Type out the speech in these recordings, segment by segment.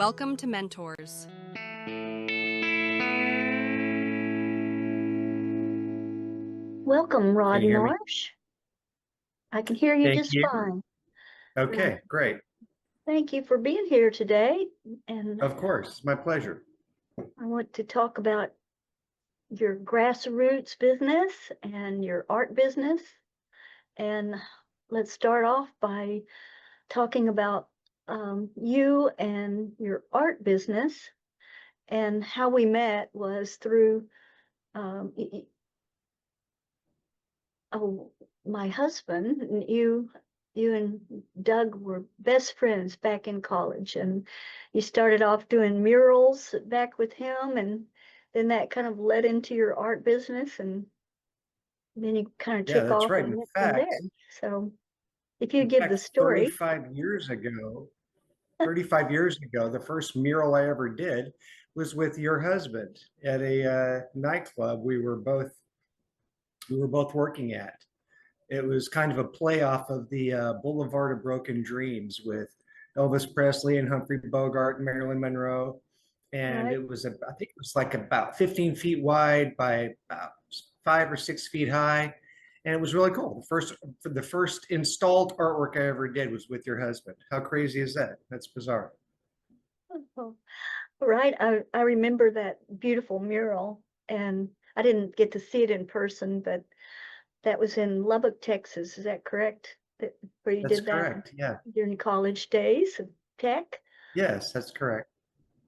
Welcome to Mentors. Welcome, Rod Can you and hear me? Marsh. I can hear you Thank just you. fine. Okay, great. Thank you for being here today. And Of course, my pleasure. I want to talk about your grassroots business and your art business. And let's start off by talking about you and your art business. And how we met was through my husband. And you and Doug were best friends back in college, and you started off doing murals back with him, and then that kind of led into your art business, and then you kind of Yeah, took that's off right. and In went from there. fact, So if you in give the fact, story. 35 years ago, the first mural I ever did was with your husband at a nightclub we were both working at. It was kind of a playoff of the Boulevard of Broken Dreams with Elvis Presley and Humphrey Bogart and Marilyn Monroe. And Right. I think it was like about 15 feet wide by about 5 or 6 feet high. And it was really cool. The first installed artwork I ever did was with your husband. How crazy is that? That's bizarre. Oh, right. I remember that beautiful mural, and I didn't get to see it in person, but that was in Lubbock, Texas. Is that correct? Where you That's did that correct. Yeah. during college days of tech? Yes, that's correct.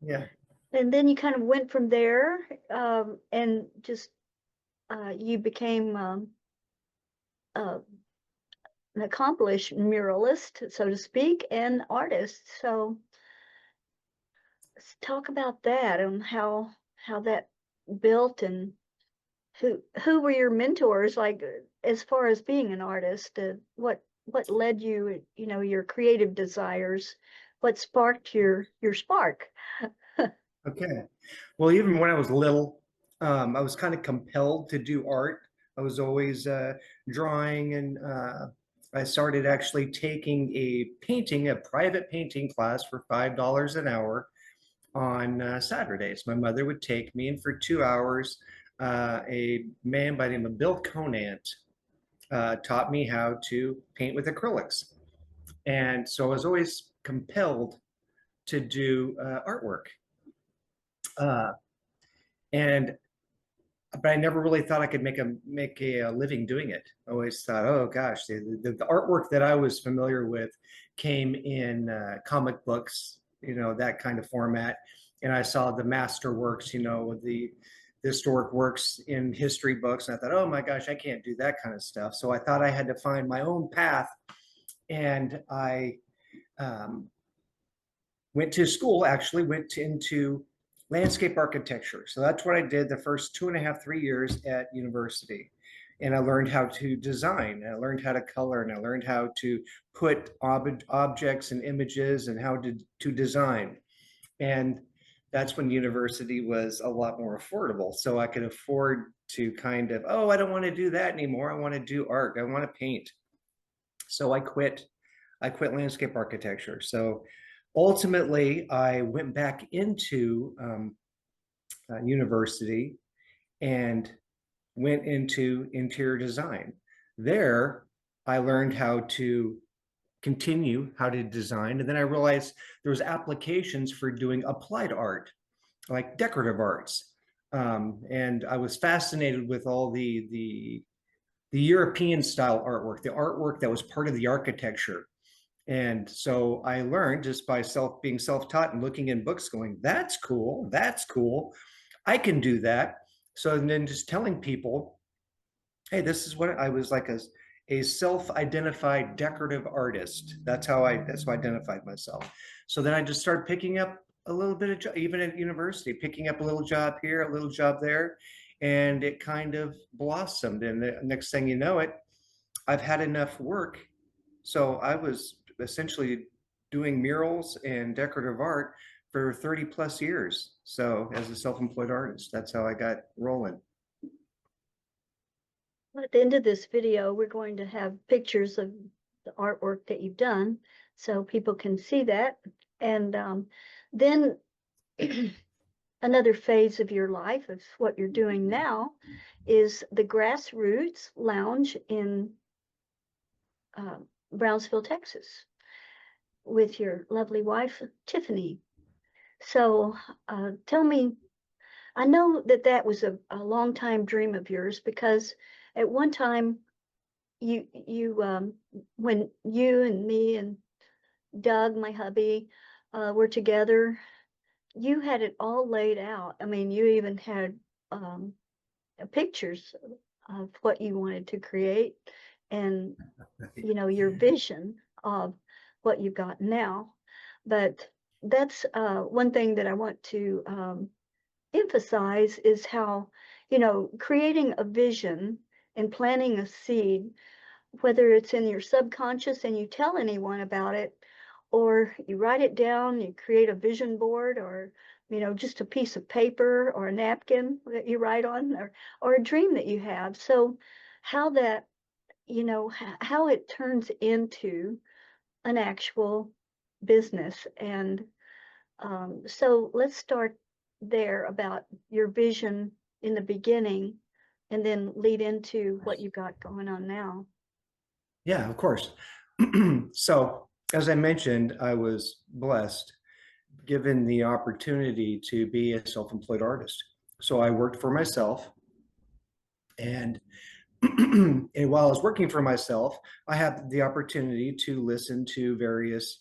Yeah. And then you kind of went from there, and just you became uh, an accomplished muralist, so to speak, and artist. So let's talk about that and how that built, and who were your mentors, like as far as being an artist. What led you, your creative desires? What sparked your spark? Okay. Well, even when I was little, I was kind of compelled to do art. I was always drawing, and I started actually taking a private painting class for $5 an hour on Saturdays. My mother would take me, and for 2 hours, a man by the name of Bill Conant taught me how to paint with acrylics. And so I was always compelled to do artwork. Uh, and but I never really thought I could make a living doing it. I always thought, oh gosh, the artwork that I was familiar with came in comic books, that kind of format, and I saw the masterworks, the historic works in history books, and I thought, oh my gosh, I can't do that kind of stuff. So I thought I had to find my own path, and I um, went to school. Actually, went into landscape architecture. So that's what I did the first 2.5, 3 years at university. And I learned how to design, and I learned how to color, and I learned how to put objects and images and how to design. And that's when university was a lot more affordable. So I could afford to kind of, oh, I don't want to do that anymore. I want to do art. I want to paint. So I quit landscape architecture. So ultimately, I went back into university and went into interior design. There, I learned how to design, and then I realized there was applications for doing applied art, like decorative arts. And I was fascinated with all the European style artwork, the artwork that was part of the architecture. And so I learned just by being self-taught and looking in books going, that's cool, I can do that. So then just telling people, hey, this is what I was like, a self-identified decorative artist. That's how I identified myself. So then I just started picking up a little bit of job, even at university, picking up a little job here, a little job there, and it kind of blossomed. And the next thing you know it, I've had enough work. So I was essentially doing murals and decorative art for 30 plus years. So as a self-employed artist, that's how I got rolling. At the end of this video, we're going to have pictures of the artwork that you've done so people can see that. And Then another phase of your life of what you're doing now is the Grassroots Lounge in uh, Brownsville, Texas, with your lovely wife, Tiffany. So tell me, I know that that was a long time dream of yours, because at one time you when you and me and Doug, my hubby, were together, you had it all laid out. I mean, you even had um, pictures of what you wanted to create, and your vision of what you've got now. But that's one thing that I want to emphasize, is how creating a vision and planting a seed, whether it's in your subconscious and you tell anyone about it, or you write it down, you create a vision board, or just a piece of paper or a napkin that you write on, or a dream that you have. So how that, how it turns into an actual business. And so let's start there, about your vision in the beginning, and then lead into what you've got going on now. Yeah, of course. So, as I mentioned, I was blessed, given the opportunity to be a self-employed artist. So I worked for myself, and and while I was working for myself, I had the opportunity to listen to various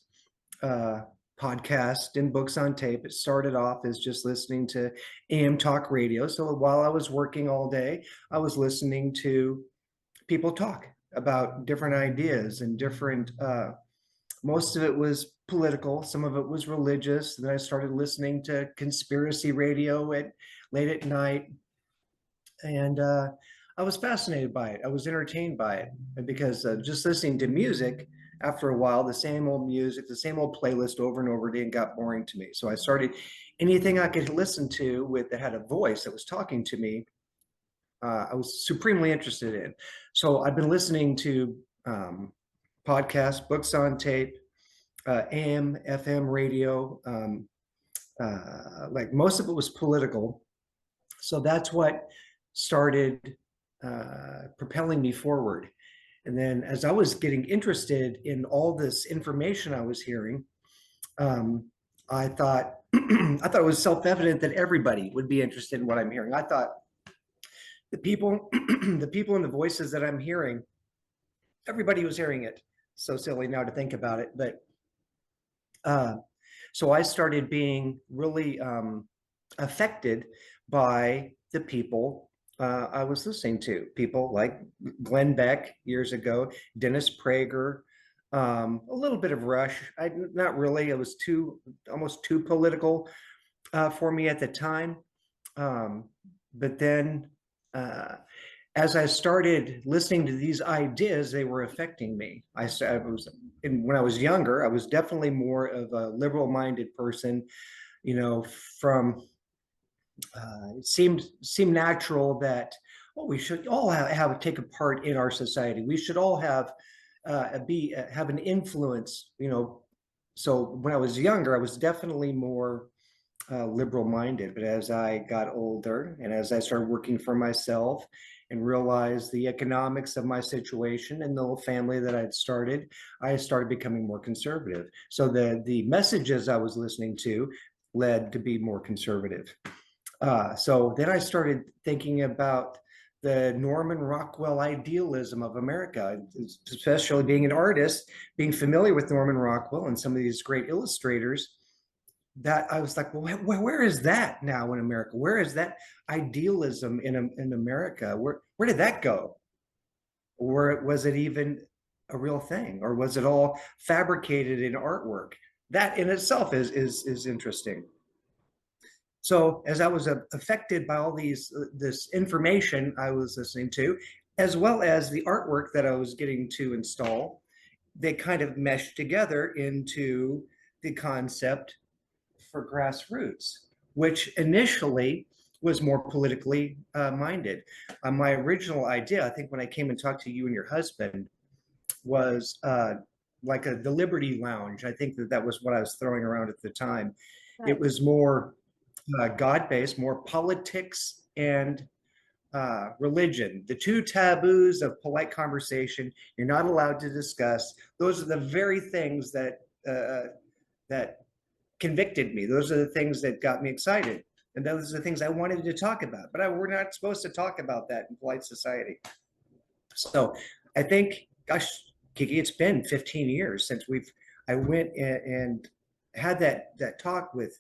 uh, podcasts and books on tape. It started off as just listening to AM talk radio. So while I was working all day, I was listening to people talk about different ideas and different, most of it was political, some of it was religious. Then I started listening to conspiracy radio at late at night. And I was fascinated by it. I was entertained by it, because just listening to music, after a while, the same old music, the same old playlist over and over again got boring to me. So I started anything I could listen to with that had a voice that was talking to me. I was supremely interested in. So I've been listening to podcasts, books on tape, AM, FM radio. Like most of it was political. So that's what started propelling me forward. And then as I was getting interested in all this information I was hearing, I thought I thought it was self-evident that everybody would be interested in what I'm hearing. I thought the people the people and the voices that I'm hearing, everybody was hearing it. So silly now to think about it, but so I started being really affected by the people I was listening to. People like Glenn Beck years ago, Dennis Prager, a little bit of Rush. Not really. It was almost too political for me at the time. But then as I started listening to these ideas, they were affecting me. When I was younger, I was definitely more of a liberal-minded person. From it seemed natural that we should all take a part in our society. We should all have an influence. So when I was younger, I was definitely more liberal-minded. But as I got older and as I started working for myself and realized the economics of my situation and the little family that I'd started, I started becoming more conservative. So the messages I was listening to led to be more conservative. So then I started thinking about the Norman Rockwell idealism of America, especially being an artist, being familiar with Norman Rockwell and some of these great illustrators, that I was like, well, where is that now in America? Where is that idealism in America? Where did that go? Or was it even a real thing? Or was it all fabricated in artwork? That in itself is interesting. So as I was affected by all this information I was listening to, as well as the artwork that I was getting to install, they kind of meshed together into the concept for Grassroots, which initially was more politically minded. My original idea, I think when I came and talked to you and your husband, was like the Liberty Lounge. I think that was what I was throwing around at the time. It was more God-based, more politics and religion. The two taboos of polite conversation you're not allowed to discuss. Those are the very things that that convicted me. Those are the things that got me excited. And those are the things I wanted to talk about. But we're not supposed to talk about that in polite society. So I think, gosh, Kiki, it's been 15 years since I went and had that talk with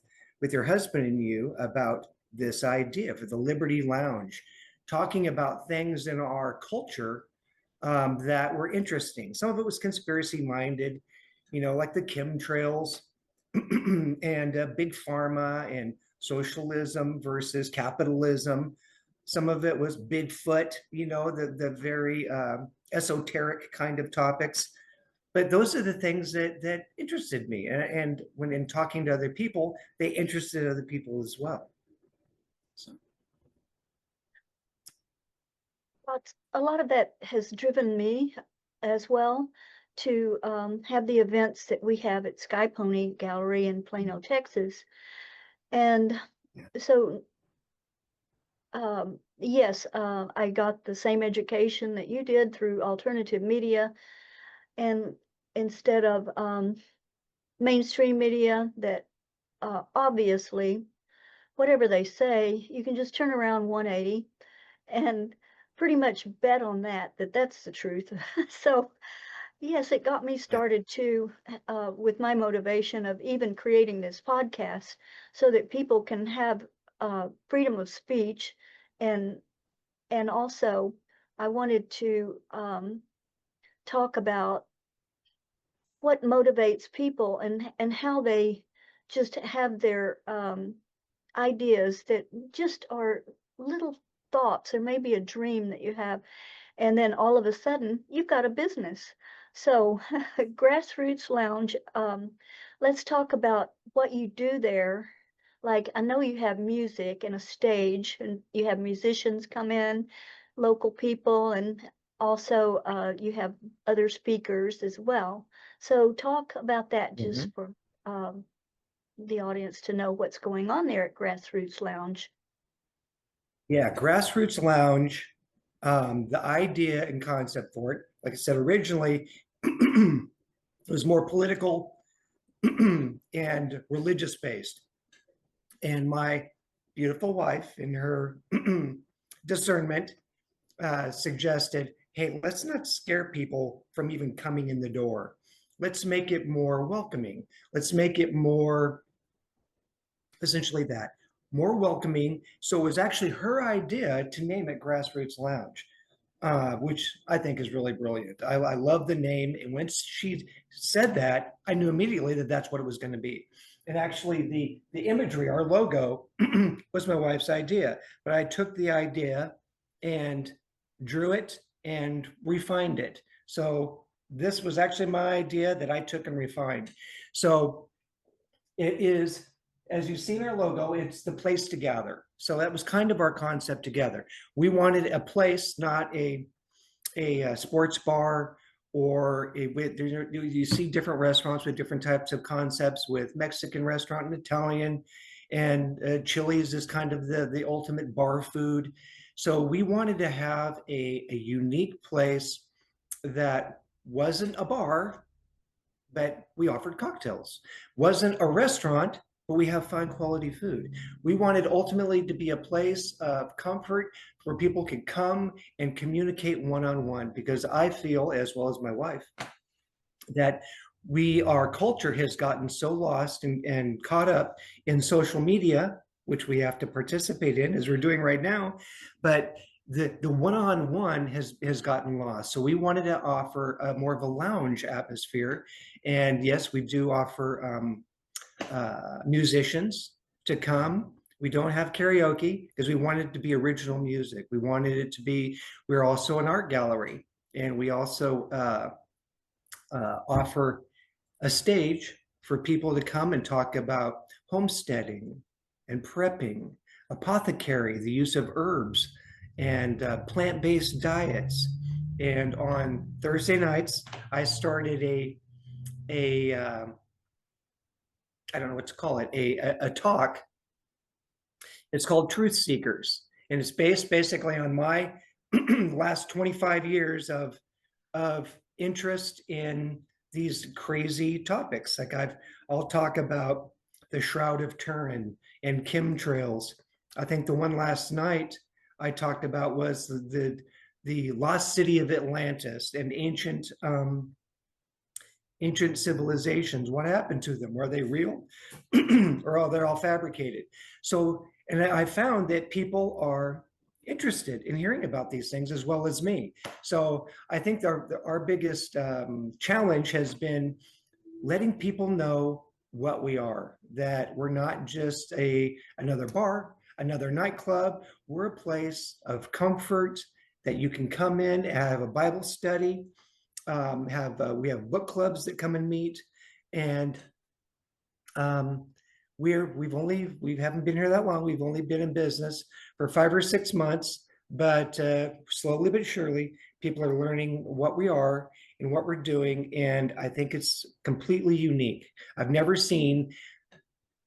your husband and you about this idea for the Liberty Lounge, talking about things in our culture that were interesting. Some of it was conspiracy minded, like the chemtrails and big pharma and socialism versus capitalism. Some of it was Bigfoot, the very esoteric kind of topics. But those are the things that interested me. And when in talking to other people, they interested other people as well. So. But a lot of that has driven me as well to have the events that we have at Sky Pony Gallery in Plano, Texas. And so, yes, I got the same education that you did through alternative media. And instead of mainstream media that obviously, whatever they say, you can just turn around 180 and pretty much bet on that's the truth. So yes, it got me started too with my motivation of even creating this podcast so that people can have freedom of speech, and also I wanted to talk about what motivates people and how they just have their ideas that just are little thoughts or maybe a dream that you have, and then all of a sudden you've got a business. So Grassroots Lounge, let's talk about what you do there. Like, I know you have music and a stage, and you have musicians come in, local people, and also you have other speakers as well. So talk about that just for the audience to know what's going on there at Grassroots Lounge. Yeah, Grassroots Lounge, the idea and concept for it, like I said, originally it was more political and religious based. And my beautiful wife, in her discernment, suggested, hey, let's not scare people from even coming in the door. Let's make it more welcoming. Let's make it more, essentially that, more welcoming. So it was actually her idea to name it Grassroots Lounge, which I think is really brilliant. I love the name. And once she said that, I knew immediately that that's what it was going to be. And actually the imagery, our logo, was my wife's idea. But I took the idea and drew it and refined it. So this was actually my idea that I took and refined. So it is, as you've seen our logo, it's the place to gather. So that was kind of our concept together. We wanted a place, not a sports bar, or you see different restaurants with different types of concepts, with Mexican restaurant and Italian, and Chili's is kind of the ultimate bar food. So we wanted to have a unique place that wasn't a bar, but we offered cocktails. Wasn't a restaurant, but we have fine quality food. We wanted ultimately to be a place of comfort where people could come and communicate one-on-one, because I feel, as well as my wife, that our culture has gotten so lost and caught up in social media, which we have to participate in, as we're doing right now, but the one-on-one has gotten lost. So we wanted to offer more of a lounge atmosphere. And yes, we do offer musicians to come. We don't have karaoke because we wanted it to be original music. We wanted it to be, we're also an art gallery, and we also offer a stage for people to come and talk about homesteading and prepping, apothecary, the use of herbs, and plant-based diets. And on Thursday nights, I started a I don't know what to call it, a talk. It's called Truth Seekers, and it's based basically on my last 25 years of interest in these crazy topics. Like I'll talk about the Shroud of Turin and chemtrails. I think the one last night I talked about was the lost city of Atlantis and ancient civilizations. What happened to them? Were they real, or are they all fabricated? So, and I found that people are interested in hearing about these things as well as me. So I think our biggest challenge has been letting people know what we are, that we're not just another bar, another nightclub. We're a place of comfort that you can come in, have a Bible study, we have book clubs that come and meet, and we haven't been here that long. We've only been in business for 5 or 6 months, but slowly but surely, people are learning what we are and what we're doing, and I think it's completely unique. I've never seen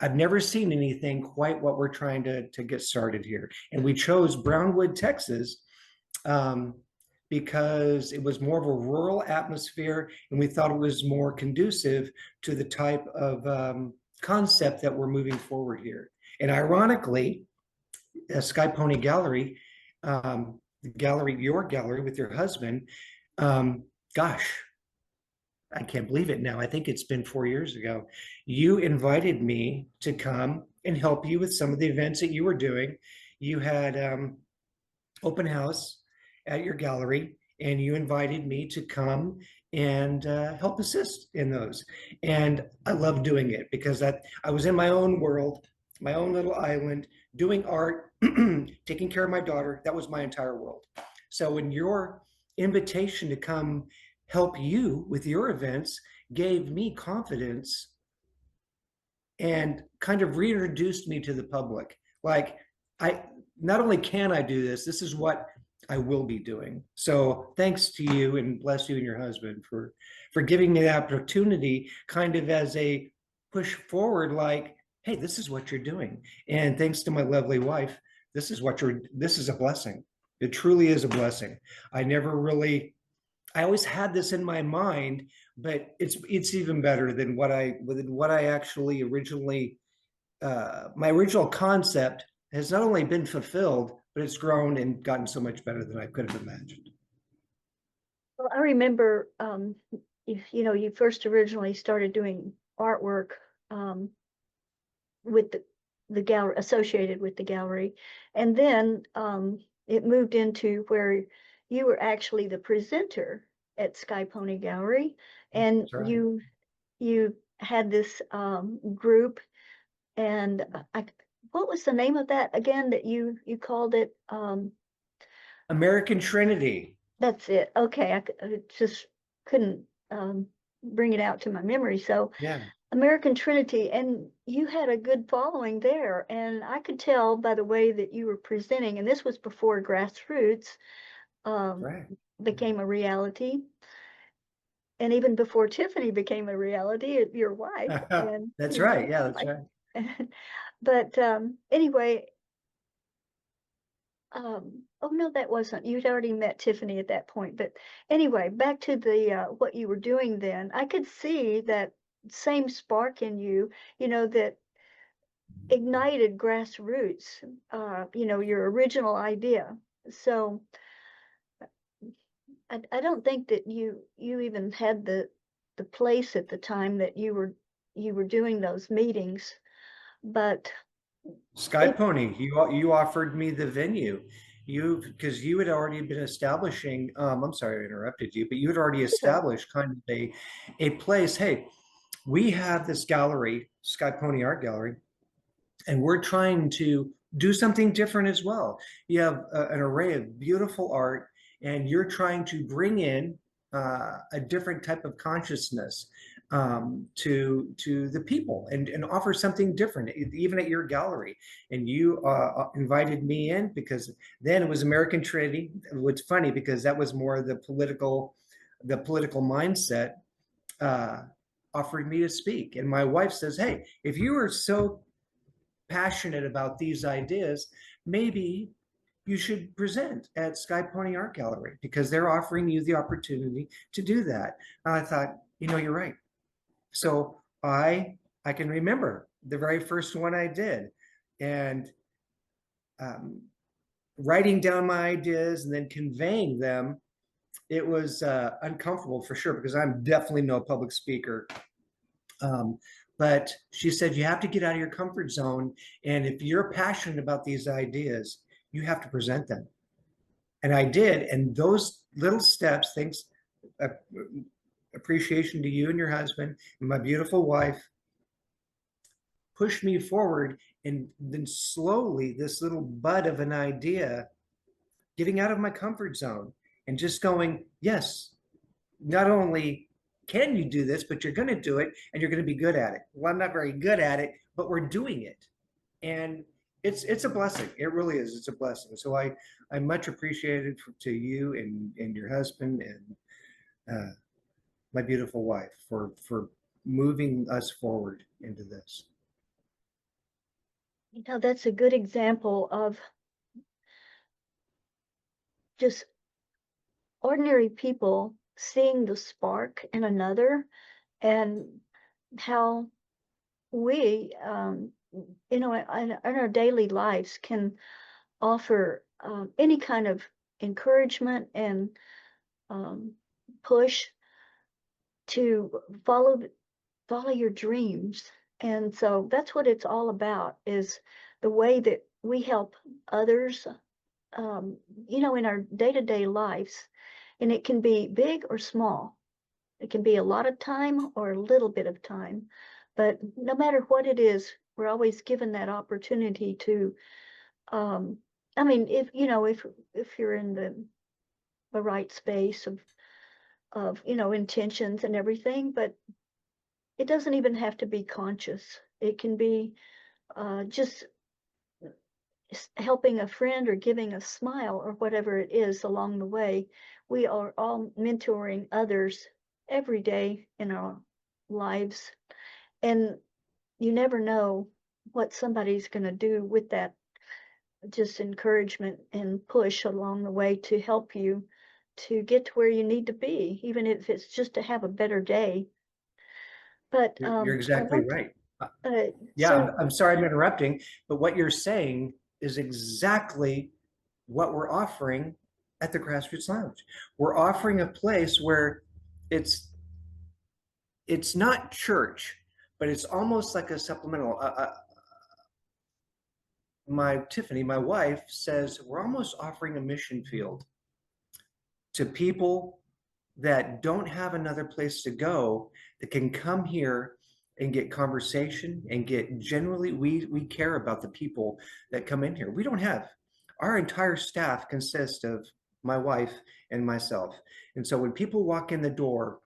anything quite what we're trying to get started here. And we chose Brownwood, Texas, because it was more of a rural atmosphere, and we thought it was more conducive to the type of concept that we're moving forward here. And ironically, Sky Pony Gallery, your gallery with your husband, gosh, I can't believe it now. I think it's been 4 years ago. You invited me to come and help you with some of the events that you were doing. You had open house at your gallery, and you invited me to come and help assist in those. And I love doing it because I was in my own world, my own little island, doing art, taking care of my daughter. That was my entire world. So when your invitation to come help you with your events gave me confidence and kind of reintroduced me to the public. Like, I not only can I do this, this is what I will be doing. So thanks to you, and bless you and your husband for giving me the opportunity, kind of as a push forward, like, hey, this is what you're doing. And thanks to my lovely wife, this is a blessing. It truly is a blessing. I always had this in my mind, but it's even better than what I actually originally, my original concept has not only been fulfilled, but it's grown and gotten so much better than I could have imagined. Well, I remember, you first originally started doing artwork with the gallery, associated with the gallery, and then it moved into where you were actually the presenter at Sky Pony Gallery, and Right. you had this group, and what was the name of that again that you called it? American Trinity. That's it. Okay, I just couldn't bring it out to my memory. So Yeah. American Trinity, and you had a good following there, and I could tell by the way that you were presenting, and this was before Grassroots Right. became a reality, and even before Tiffany became a reality, your wife. And That's right. Yeah, that's like, right. but anyway, oh no, that wasn't. You'd already met Tiffany at that point. But anyway, back to the what you were doing then. I could see that same spark in you, that ignited Grassroots, your original idea. So I don't think that you even had the place at the time that you were doing those meetings, but Sky Pony, you offered me the venue. Because you had already been establishing, I'm sorry I interrupted you, but you had already established kind of a place. Hey, we have this gallery, Sky Pony Art Gallery, and we're trying to do something different as well. You have an array of beautiful art, and you're trying to bring in a different type of consciousness to the people, and offer something different, even at your gallery. And you invited me in because then it was American Trinity. What's funny, because that was more the political mindset. offered me to speak. And my wife says, hey, if you are so passionate about these ideas, maybe you should present at Sky Pony Art Gallery because they're offering you the opportunity to do that. And I thought, you're right. So I can remember the very first one I did, and writing down my ideas and then conveying them. It was uncomfortable for sure because I'm definitely no public speaker. But she said, you have to get out of your comfort zone. And if you're passionate about these ideas, you have to present them. And I did. And those little steps, thanks, appreciation to you and your husband and my beautiful wife, pushed me forward. And then slowly, this little bud of an idea, getting out of my comfort zone and just going, yes, not only can you do this, but you're going to do it and you're going to be good at it. Well, I'm not very good at it, but we're doing it. And it's a blessing. It really is. It's a blessing. So I much appreciated to you and your husband and my beautiful wife for moving us forward into this. That's a good example of just ordinary people seeing the spark in another, and how we, in our daily lives can offer any kind of encouragement and push to follow your dreams. And so that's what it's all about, is the way that we help others, in our day-to-day lives. And it can be big or small. It can be a lot of time or a little bit of time. But no matter what it is, we're always given that opportunity to, if you're in the right space of intentions and everything, but it doesn't even have to be conscious. It can be just helping a friend or giving a smile or whatever it is along the way. We are all mentoring others every day in our lives. And you never know what somebody's going to do with that just encouragement and push along the way to help you to get to where you need to be, even if it's just to have a better day. But You're exactly right. Yeah, so I'm sorry I'm interrupting, but what you're saying is exactly what we're offering at the Grassroots Lounge. We're offering a place where it's not church, but it's almost like a supplemental. Tiffany, my wife, says we're almost offering a mission field to people that don't have another place to go, that can come here and get conversation and get, generally, we care about the people that come in here. We don't have, our entire staff consists of my wife and myself. And so when people walk in the door,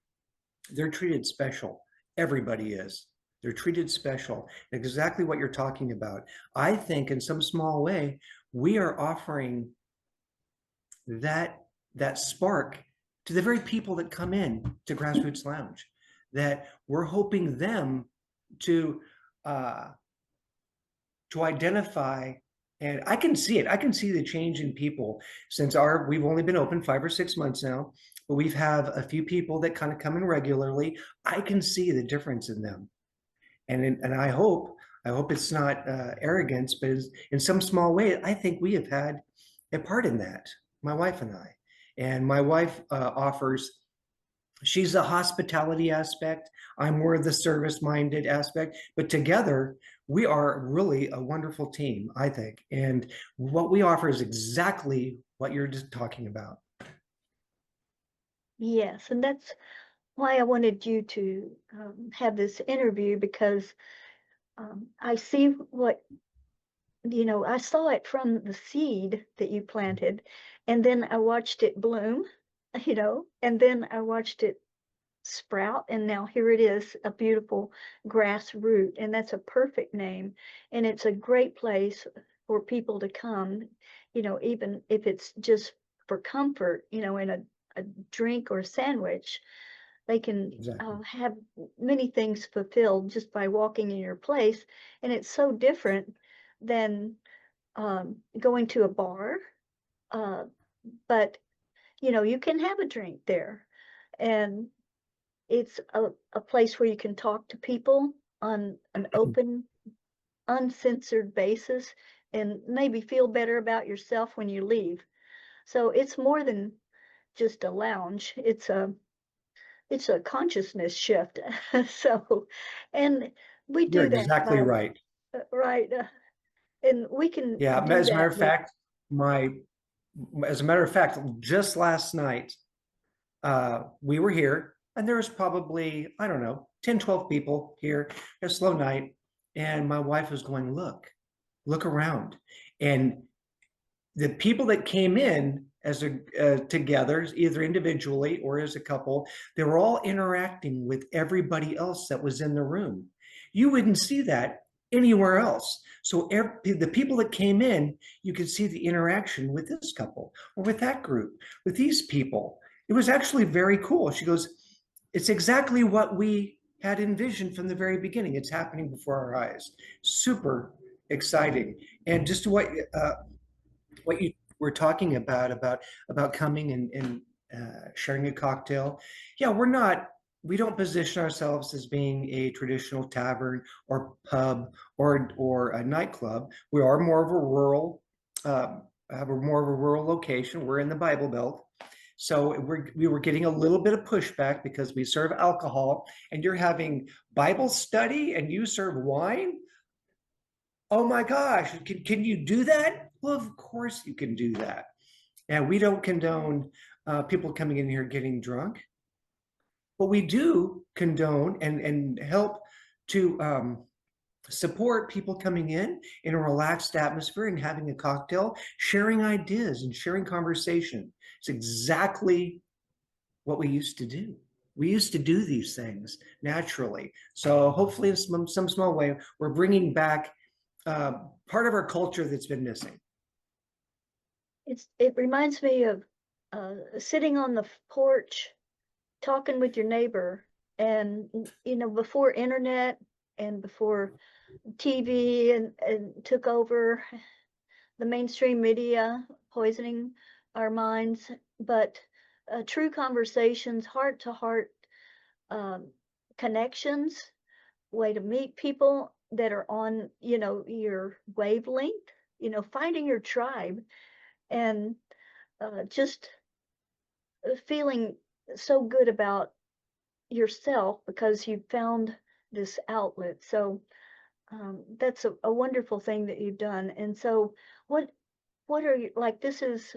they're treated special. Everybody is. They're treated special. Exactly what you're talking about. I think in some small way, we are offering that spark to the very people that come in to Grassroots Lounge, that we're hoping them to identify. And I can see it. I can see the change in people since we've only been open 5 or 6 months now, but we've have a few people that kind of come in regularly. I can see the difference in them. And I hope it's not arrogance, but in some small way, I think we have had a part in that, my wife and I. And my wife she's the hospitality aspect. I'm more of the service-minded aspect, but together we are really a wonderful team, I think. And what we offer is exactly what you're just talking about. yes, and that's why I wanted you to have this interview, because I see what, I saw it from the seed that you planted, and then I watched it bloom, and then I watched it sprout, and now here it is, a beautiful grass root, and that's a perfect name. And it's a great place for people to come, even if it's just for comfort, in a drink or sandwich. They can Exactly. have many things fulfilled just by walking in your place. And it's so different than going to a bar. Uh, but, you can have a drink there. And it's a place where you can talk to people on an open, uncensored basis and maybe feel better about yourself when you leave. So it's more than just a lounge. It's a consciousness shift. So, and we You're do that exactly by right. right, and we can Yeah, do as a matter that of with. fact, as a matter of fact, just last night, we were here and there was probably, I don't know, 10, 12 people here, a slow night. And my wife was going, look around. And the people that came in as together, either individually or as a couple, they were all interacting with everybody else that was in the room. You wouldn't see that anywhere else. So the people that came in, you could see the interaction with this couple or with that group, with these people. It was actually very cool. She goes, it's exactly what we had envisioned from the very beginning. It's happening before our eyes. Super exciting. And just what you were talking about coming and sharing a cocktail. Yeah, we don't position ourselves as being a traditional tavern or pub or a nightclub. We are more of a rural, have a more of a rural location. We're in the Bible Belt. So we were getting a little bit of pushback because we serve alcohol and you're having Bible study and you serve wine. Oh my gosh, can you do that? Well, of course you can do that. And we don't condone people coming in here getting drunk, but we do condone and help to support people coming in a relaxed atmosphere and having a cocktail, sharing ideas and sharing conversation. It's exactly what we used to do. We used to do these things naturally. So hopefully in some small way, we're bringing back uh, part of our culture that's been missing. It reminds me of sitting on the porch talking with your neighbor, and before internet and before TV and took over the mainstream media, poisoning our minds. But true conversations, heart to heart um, connections, way to meet people that are on, your wavelength, finding your tribe, and just feeling so good about yourself because you found this outlet. So that's a wonderful thing that you've done. And so what are you like? This is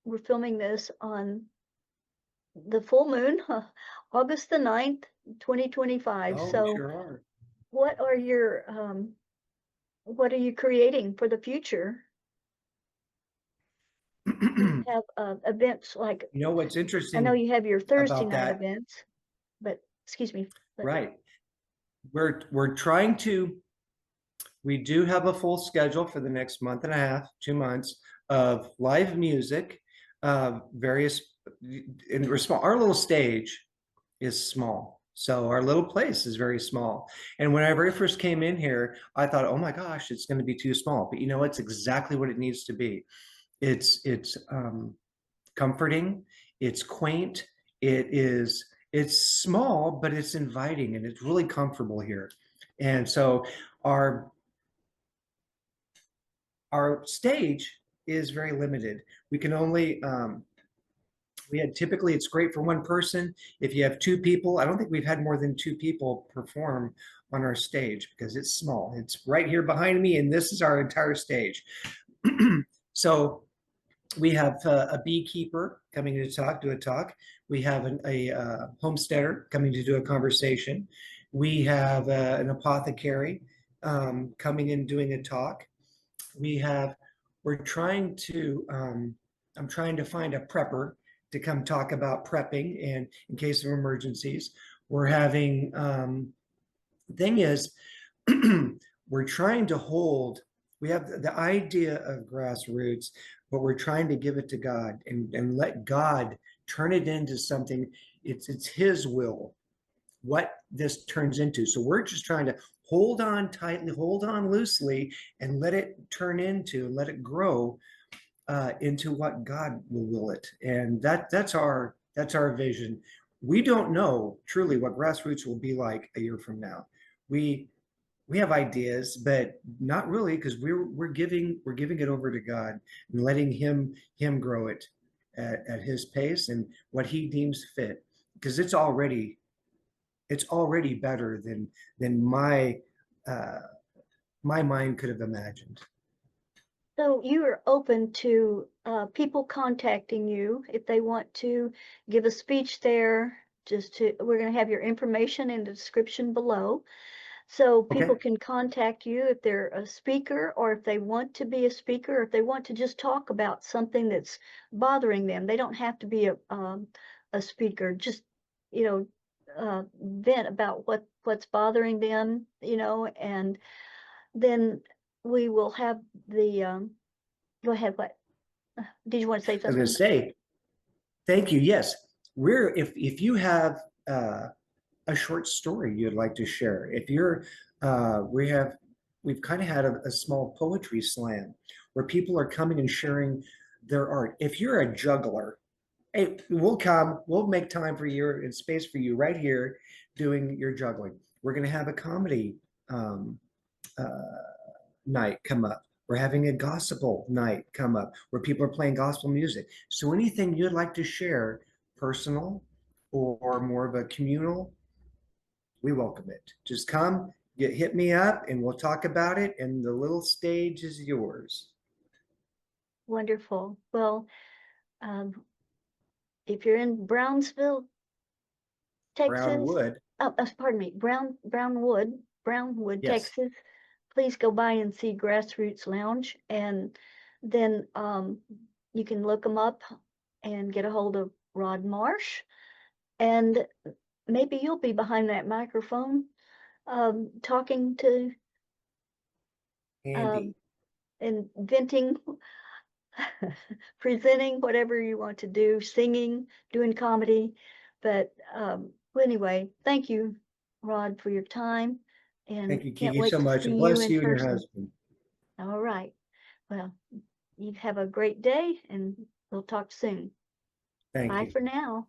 we're filming this on the full moon, August the 9th, 2025. Oh, we So sure are. what are your what are you creating for the future? Do you have events like, You know what's I know interesting you have your Thursday about night that, events, but excuse me, but right? We're trying to, we do have a full schedule for the next month and a half, 2 months of live music, various, and we're small. Our little stage is small. So our little place is very small. And when I very first came in here, I thought, oh my gosh, it's going to be too small. But it's exactly what it needs to be. It's comforting, it's quaint, it's small, but it's inviting and it's really comfortable here. And so our our stage is very limited. We can only we had typically it's great for one person. If you have two people, I don't think we've had more than two people perform on our stage because it's small. It's right here behind me, and this is our entire stage. So we have a beekeeper coming to do a talk. We have a homesteader coming to do a conversation. We have an apothecary coming in doing a talk. We have, we're trying to, I'm trying to find a prepper to come talk about prepping and in case of emergencies. We're having, thing is, we're trying to hold, we have the idea of grassroots, but we're trying to give it to God and let God turn it into something it's his will what this turns into. So we're just trying to hold on tightly, hold on loosely, and let it turn into, let it grow into what God will it. And that's our vision. We don't know truly what Grassroots will be like a year from now. We we have ideas, but not really, because we're giving it over to God and letting him grow it at his pace and what he deems fit. Because it's already better than uh, my mind could have imagined. So you are open to people contacting you if they want to give a speech there. We're going to have your information in the description below. So Okay. people can contact you if they're a speaker, or if they want to be a speaker, or if they want to just talk about something that's bothering them. They don't have to be a speaker. Just, you know, vent about what's bothering them, and then we will have the go ahead. What did you want to say I was going to something? say, thank you. Yes, if you have a short story you'd like to share, if you're we've kind of had a small poetry slam where people are coming and sharing their art. If you're a juggler, hey, we'll make time for you and space for you right here doing your juggling. We're going to have a comedy um, uh, night come up. We're having a gospel night come up where people are playing gospel music. So anything you'd like to share, personal or more of a communal, we welcome it. Just come, hit me up, and we'll talk about it. And the little stage is yours. Wonderful. Well, um, if you're in Brownsville, Texas, Brownwood, pardon me, Brownwood, yes. Texas, please go by and see Grassroots Lounge, and then you can look them up and get a hold of Rod Marsh, and maybe you'll be behind that microphone talking to Andy. um, and venting, presenting whatever you want to do, singing, doing comedy. But well, anyway, thank you, Rod, for your time, and Thank you, can't Kiki, wait so to much. see And you bless in you and your person. husband. All right. Well, you have a great day, and we'll talk soon. Thank Bye you. for now.